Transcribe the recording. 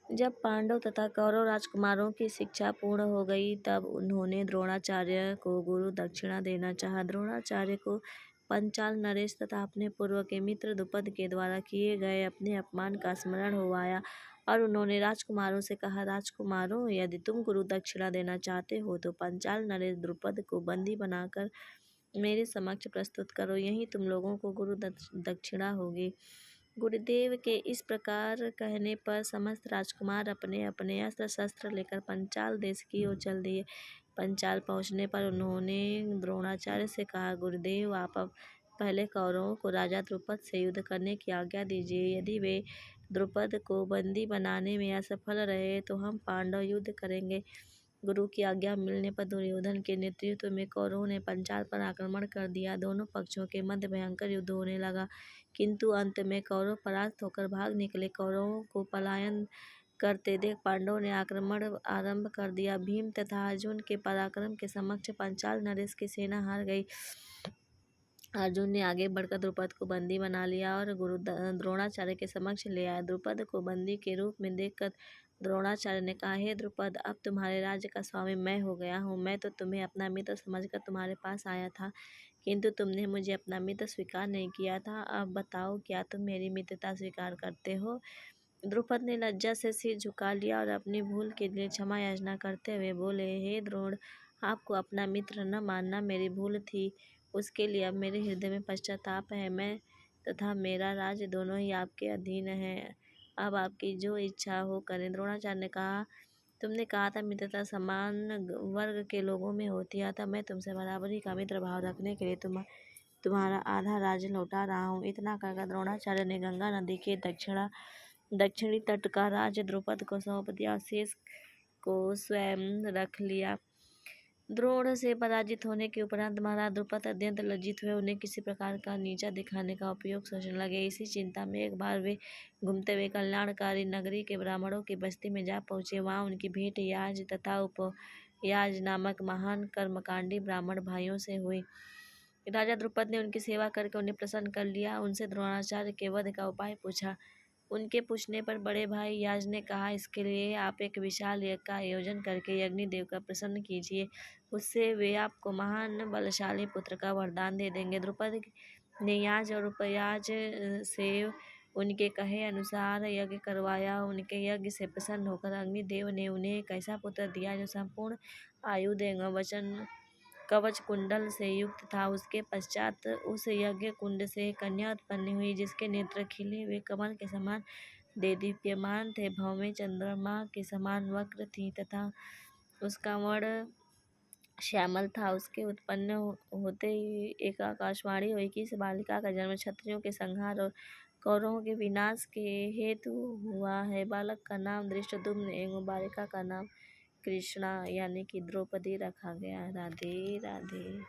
जब पांडव तथा कौरव राजकुमारों की शिक्षा पूर्ण हो गई तब उन्होंने द्रोणाचार्य को गुरु दक्षिणा देना चाहा। द्रोणाचार्य को पंचाल नरेश तथा अपने पूर्व के मित्र द्रुपद के द्वारा किए गए अपने अपमान का स्मरण हो आया और उन्होंने राजकुमारों से कहा, राजकुमारों, यदि तुम गुरु दक्षिणा देना चाहते हो तो पंचाल नरेश द्रुपद को बंदी बनाकर मेरे समक्ष प्रस्तुत करो, यही तुम लोगों को गुरु दक्षिणा होगी। गुरुदेव के इस प्रकार कहने पर समस्त राजकुमार अपने अपने अस्त्र शस्त्र लेकर पंचाल देश की ओर चल दिए। पंचाल पहुंचने पर उन्होंने द्रोणाचार्य से कहा, गुरुदेव, आप अब पहले कौरवों को राजा द्रुपद से युद्ध करने की आज्ञा दीजिए। यदि वे द्रुपद को बंदी बनाने में असफल रहे तो हम पांडव युद्ध करेंगे। गुरु की आज्ञा मिलने पर दुर्योधन के नेतृत्व में कौरवों ने पंचाल पर आक्रमण कर दिया। दोनों पक्षों के मध्य भयंकर युद्ध होने लगा, किंतु अंत में कौरव परास्त होकर भाग निकले। कौरवों को पलायन करते देख पांडवों ने आक्रमण आरंभ कर दिया। भीम तथा अर्जुन के पराक्रम के समक्ष पंचाल नरेश की सेना हार गई। अर्जुन ने आगे बढ़कर द्रुपद को बंदी बना लिया और गुरु द्रोणाचार्य के समक्ष ले आया। द्रुपद को बंदी के रूप में देखकर द्रोणाचार्य ने कहा, हे द्रुपद, अब तुम्हारे राज्य का स्वामी मैं हो गया हूँ। मैं तो तुम्हें अपना मित्र समझकर तुम्हारे पास आया था, किंतु तुमने मुझे अपना मित्र स्वीकार नहीं किया था। अब बताओ, क्या तुम मेरी मित्रता स्वीकार करते हो? द्रुपद ने लज्जा से सिर झुका लिया और अपनी भूल के लिए क्षमा याचना करते हुए बोले, हे द्रोण, आपको अपना मित्र न मानना मेरी भूल थी। उसके लिए अब मेरे हृदय में पश्चाताप है। मैं तथा मेरा राज्य दोनों ही आपके अधीन है। अब आपकी जो इच्छा हो करें। द्रोणाचार्य ने कहा, तुमने कहा था मित्रता समान वर्ग के लोगों में होती है, अतः मैं तुमसे बराबरी का मित्र भाव रखने के लिए तुम्हारा आधा राज्य लौटा रहा हूँ। इतना कहकर द्रोणाचार्य ने गंगा नदी के दक्षिणी तट का राज्य द्रुपद को सौंप दिया, शेष को स्वयं रख लिया। द्रोण से पराजित होने के उपरांत महाराज द्रुपद अत्यंत लज्जित हुए। उन्हें किसी प्रकार का नीचा दिखाने का उपयोग सोचने लगे। इसी चिंता में एक बार वे घूमते हुए कल्याणकारी नगरी के ब्राह्मणों की बस्ती में जा पहुंचे। वहां उनकी भेंट याज तथा उपयाज नामक महान कर्मकांडी ब्राह्मण भाइयों से हुई। राजा द्रुपद ने उनकी सेवा करके उन्हें प्रसन्न कर लिया। उनसे द्रोणाचार्य के वध का उपाय पूछा। उनके पूछने पर बड़े भाई याज ने कहा, इसके लिए आप एक विशाल यज्ञ का आयोजन करके अग्निदेव का प्रसन्न कीजिए, उससे वे आपको महान बलशाली पुत्र का वरदान दे देंगे। द्रुपद ने याज और उपयाज से उनके कहे अनुसार यज्ञ करवाया। उनके यज्ञ से प्रसन्न होकर अग्निदेव ने उन्हें एक ऐसा पुत्र दिया जो संपूर्ण आयुध एवं वचन कवच कुंडल से युक्त था। उसके पश्चात उस यज्ञ कुंड से कन्या उत्पन्न हुई, जिसके नेत्र खिले हुए कमल के समान देदीप्यमान थे, भौं में चंद्रमा के समान वक्र थी तथा उसका वर्ण श्यामल था। उसके उत्पन्न होते ही एक आकाशवाणी हुई कि इस बालिका का जन्म क्षत्रियों के संहार और कौरवों के विनाश के हेतु हुआ है। बालक का नाम धृष्टद्युम्न एवं बालिका का नाम कृष्णा यानी कि द्रौपदी रखा गया। राधे राधे।